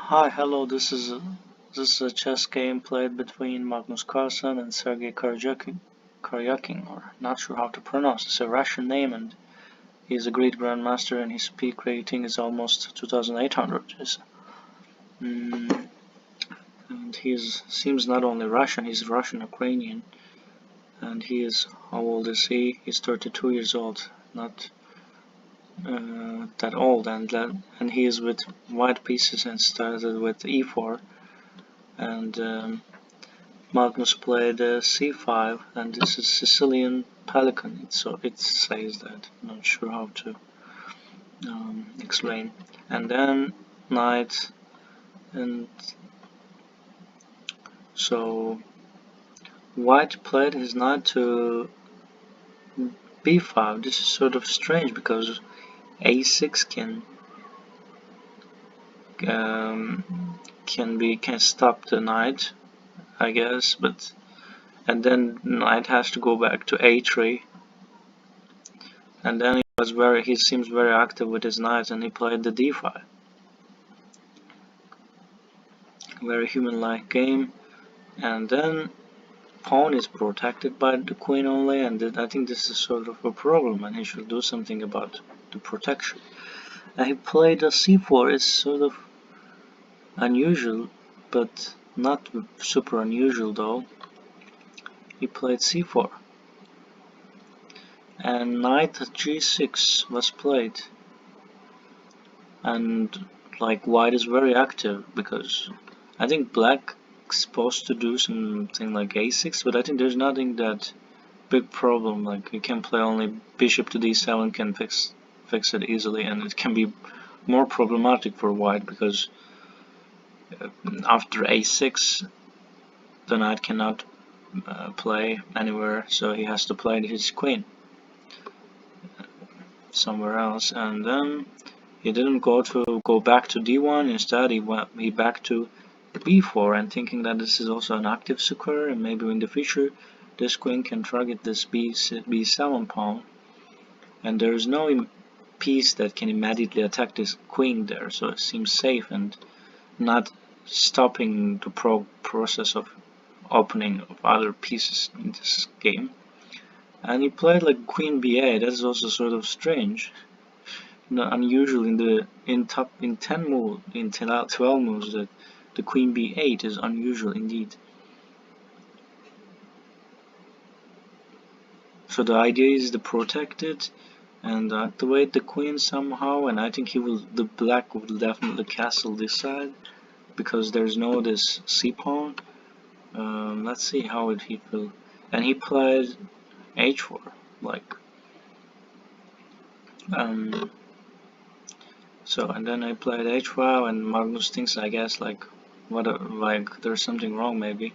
Hi, hello. This is a chess game played between Magnus Carlsen and Sergey Karyakin, or not sure how to pronounce. It's a Russian name, and he's a great grandmaster, and his peak rating is almost 2,800. Mm, and he seems not only Russian, he's Russian-Ukrainian, and he is, how old is he? He's 32 years old, not that old, and he is with white pieces and started with e4, and Magnus played c5, and this is Sicilian Pelican, so it says that. I'm not sure how to explain. And then knight, and so white played his knight to b5. This is sort of strange because a6 can stop the knight, I guess, but and then knight has to go back to a3, and then he seems very active with his knight, and he played the d5. Very human-like game, and then pawn is protected by the queen only, and I think this is sort of a problem, and he should do something about the protection. And he played a c4. It's sort of unusual, but not super unusual though. He played c4, and knight g6 was played, and like white is very active because I think black is supposed to do something like a6, but I think there's nothing that big problem. Like you can play only bishop to d7 can fix it easily, and it can be more problematic for white because after a6 the knight cannot play anywhere, so he has to play his queen somewhere else, and then he didn't go back to d1. Instead he back to b4, and thinking that this is also an active square, and maybe in the future this queen can target this b7 pawn, and there is no piece that can immediately attack this queen there, so it seems safe and not stopping the process of opening of other pieces in this game. And he played like queen b8. That is also sort of strange, unusual in 10 moves, in 12 moves, that the queen b8 is unusual indeed. So the idea is to protect it and activate the queen somehow, and I think the black will definitely castle this side because there's no this c pawn. Let's see how he will. And he played h4, like so, and then I played h5, and Magnus thinks, I guess, like like there's something wrong maybe,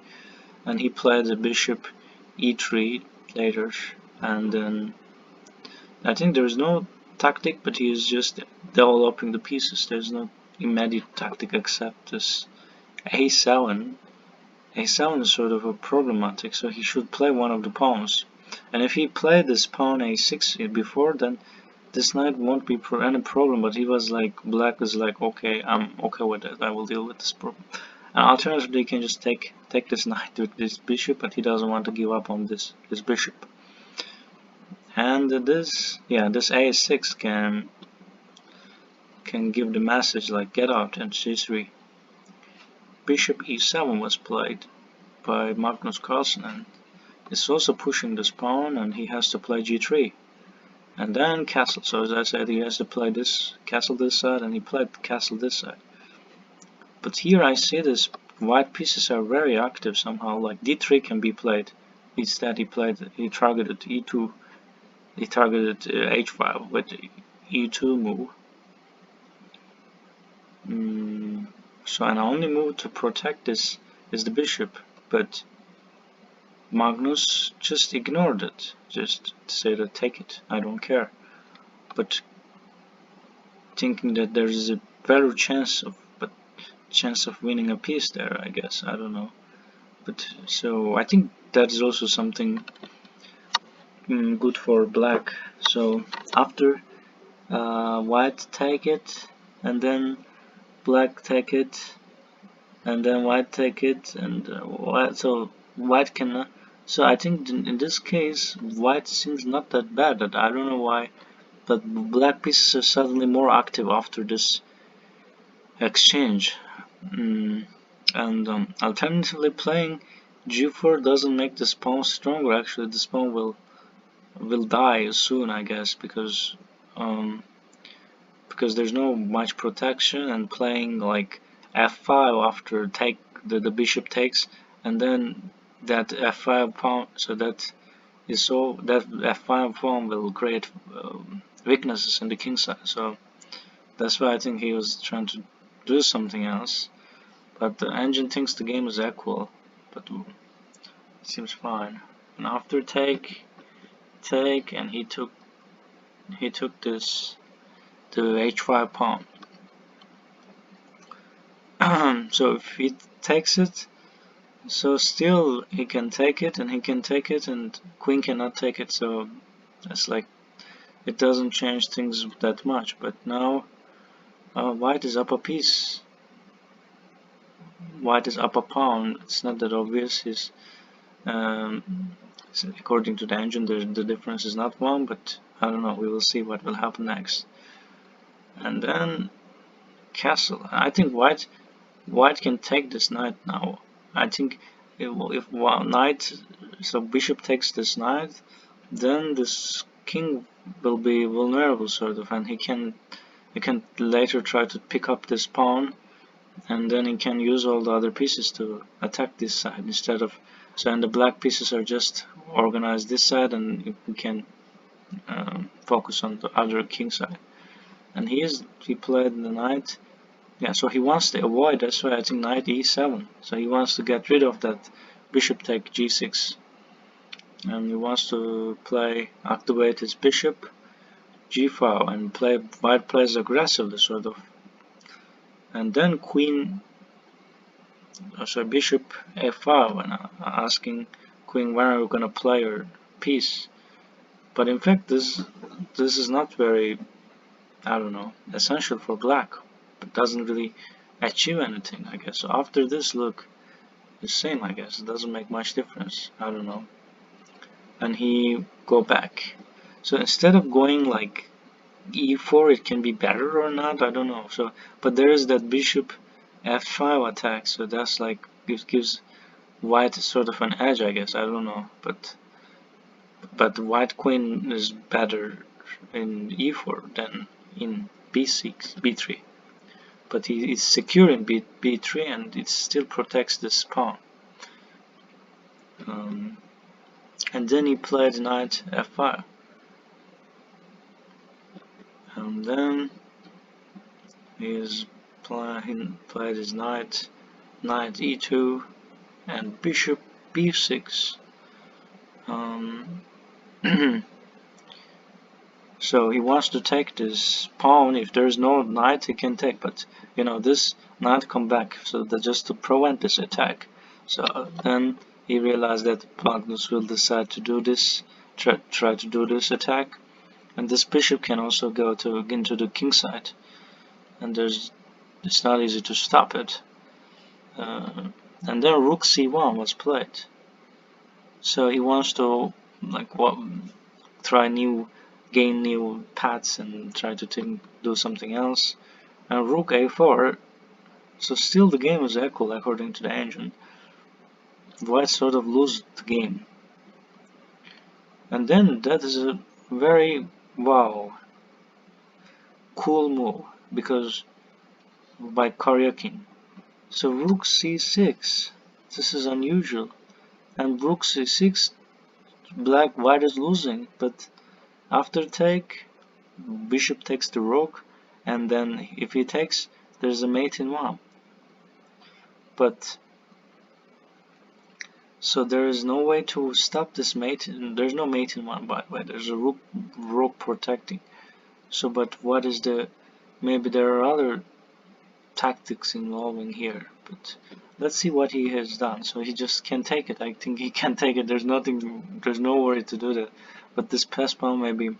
and he played the bishop e3 later, and then I think there's no tactic, but he is just developing the pieces. There's no immediate tactic except this a7. a7 is sort of a problematic, so he should play one of the pawns. And if he played this pawn a6 before, then this knight won't be any problem, but he was like, black is like, okay, I'm okay with it, I will deal with this problem. And alternatively, he can just take this knight with this bishop, but he doesn't want to give up on this bishop. And this a6 can give the message like get out, and c3. Bishop e7 was played by Magnus Carlsen, and it's also pushing this pawn, and he has to play g3 and then castle. So as I said, he has to play this castle this side, and he played castle this side. But here I see this white pieces are very active somehow, like d3 can be played. Instead he targeted e2, he targeted h5 with e2 move. So an only move to protect this is the bishop, but Magnus just ignored it, just said that take it, I don't care. But thinking that there is a better chance of winning a piece there, I guess, I don't know. But so I think that is also something good for black. So after white take it, and then black take it, and then white take it, and white cannot. So I think in this case, white seems not that bad. That I don't know why, but black pieces are suddenly more active after this exchange. Mm, and alternatively, playing g4 doesn't make this pawn stronger. Actually, this pawn will die soon, I guess, um, because there's no much protection, and playing like f5 after take the bishop takes, and then that f5 pawn, so that f5 pawn will create weaknesses in the king side. So that's why I think he was trying to do something else. But the engine thinks the game is equal, but it seems fine. And after take, and he took this to h5 pawn. So if he takes it, so still he can take it, and he can take it, and queen cannot take it. So it's like it doesn't change things that much. But now white is up a piece. White is up a pawn. It's not that obvious. He's so according to the engine, the difference is not one, but I don't know. We will see what will happen next. And then castle. I think white can take this knight now. I think if knight, so bishop takes this knight, then this king will be vulnerable sort of, and he can later try to pick up this pawn, and then he can use all the other pieces to attack this side instead of. So and the black pieces are just organized this side, and you can focus on the other king side. And he played the knight. Yeah, so he wants to avoid, that's why I think knight e7. So he wants to get rid of that bishop take g6. And he wants to activate his bishop g5 and white plays aggressively sort of. And then bishop f5 and asking queen when are you gonna play your piece. But in fact this is not very, I don't know, essential for black. It doesn't really achieve anything, I guess. So after this, look, the same, I guess. It doesn't make much difference. I don't know. And he go back. So instead of going like e4, it can be better or not. I don't know. So, but there is that bishop f5 attack. So that's like gives white sort of an edge, I guess. I don't know. But white queen is better in e4 than in b6, b3. But he is secure in b3, and it still protects this pawn. And then he played knight f5, and then he played his knight e2, and bishop b6. So he wants to take this pawn. If there's no knight, he can take, but you know this knight come back, so that just to prevent this attack. So then he realized that Magnus will decide to do this, try to do this attack, and this bishop can also go into the king side, and it's not easy to stop it. And then rook c1 was played. So he wants to gain new paths and try to do something else. And rook a4. So still the game is equal according to the engine. White sort of lose the game. And then that is a very cool move because by Karyakin. So rook c6. This is unusual. And rook c6, white is losing, but after take, bishop takes the rook, and then if he takes, there's a mate in one. But so there is no way to stop this mate. There's no mate in one, by the way. There's a rook protecting. So, but what is maybe there are other tactics involving here. But let's see what he has done. So he just can take it. I think he can take it. There's no worry to do that. But this pass pawn may be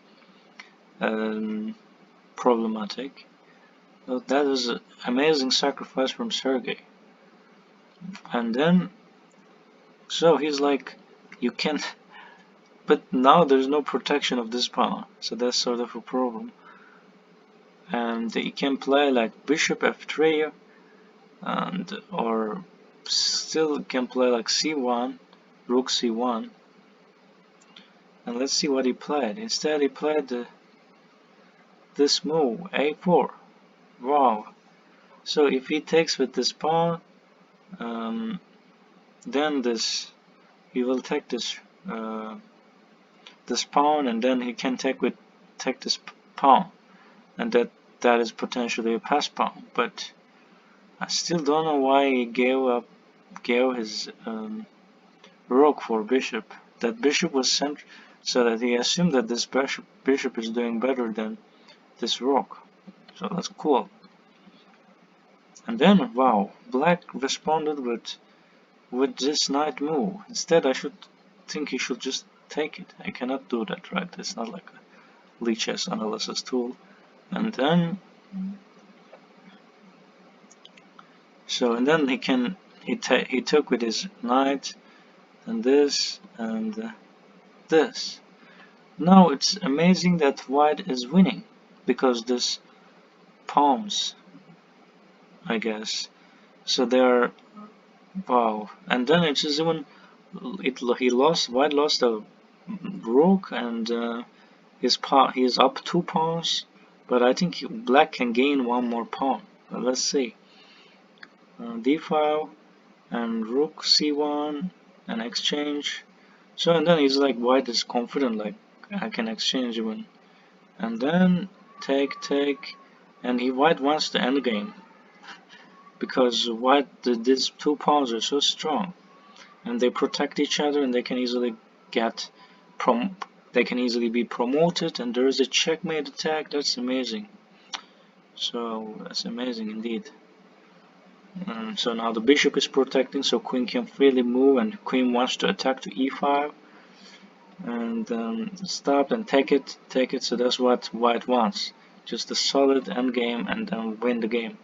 problematic. Well, that was an amazing sacrifice from Sergey. And then, so he's like, you can't, but now there's no protection of this pawn, so that's sort of a problem. And he can play like bishop f3, and or still can play like c1, rook c1. And let's see what he played. Instead he played this move, a4. Wow. So if he takes with this pawn, then he will take this pawn, and then he can take this pawn, and that is potentially a pass pawn. But I still don't know why he gave his rook for bishop. That bishop was sent so that he assumed that this bishop is doing better than this rook. So that's cool. And then, wow, black responded with this knight move. Instead, I should think he should just take it. I cannot do that, right? It's not like a Lee chess analysis tool. And then, and then he took with his knight and this and this. Now it's amazing that white is winning because this pawns, I guess. So they are, wow. And then it's just even white lost a rook, and he's up 2 pawns, but I think black can gain 1 more pawn. Let's see. d5 and rook c1 and exchange. So and then he's like, white is confident, like I can exchange even. And then take, and white wants the endgame because these 2 pawns are so strong, and they protect each other, and they can easily be promoted, and there is a checkmate attack. That's amazing. So that's amazing indeed. So now the bishop is protecting, so queen can freely move, and queen wants to attack to e5, and stop and take it. So that's what white wants, just a solid endgame, and then win the game.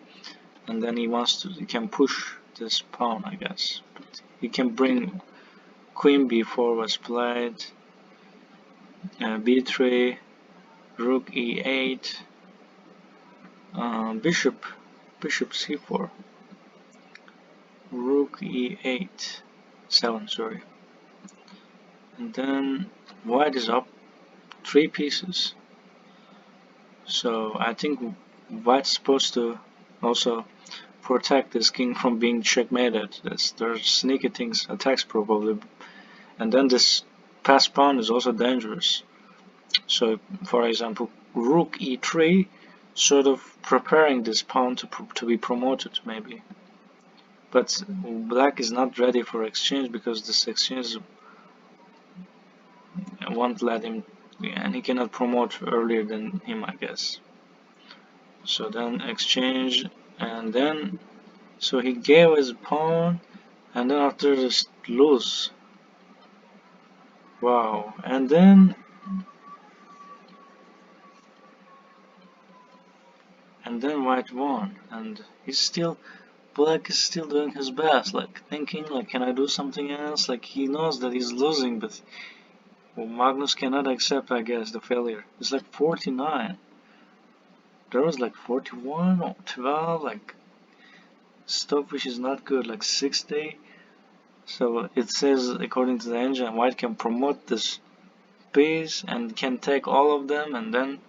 And then he can push this pawn, I guess. But he can bring queen b4 was played, b3, rook e8, bishop c4, rook e8, 7, sorry. And then white is up 3 pieces. So I think white's supposed to also protect this king from being checkmated. There's sneaky attacks probably. And then this pass pawn is also dangerous. So for example, rook e3, sort of preparing this pawn to be promoted maybe. But black is not ready for exchange because this exchange won't let him, and he cannot promote earlier than him, I guess. So then exchange, and then so he gave his pawn, and then after this lose. Wow. And then white won, and black is still doing his best, like thinking like, can I do something else? Like he knows that he's losing, but Magnus cannot accept, I guess, the failure. It's like 49. There was like 41 or 12, like stuff which is not good, like 60. So it says, according to the engine, white can promote this piece and can take all of them, and then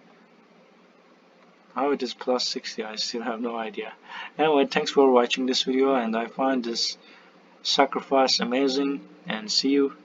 how it is plus 60, I still have no idea. Anyway, thanks for watching this video, and I find this sacrifice amazing, and see you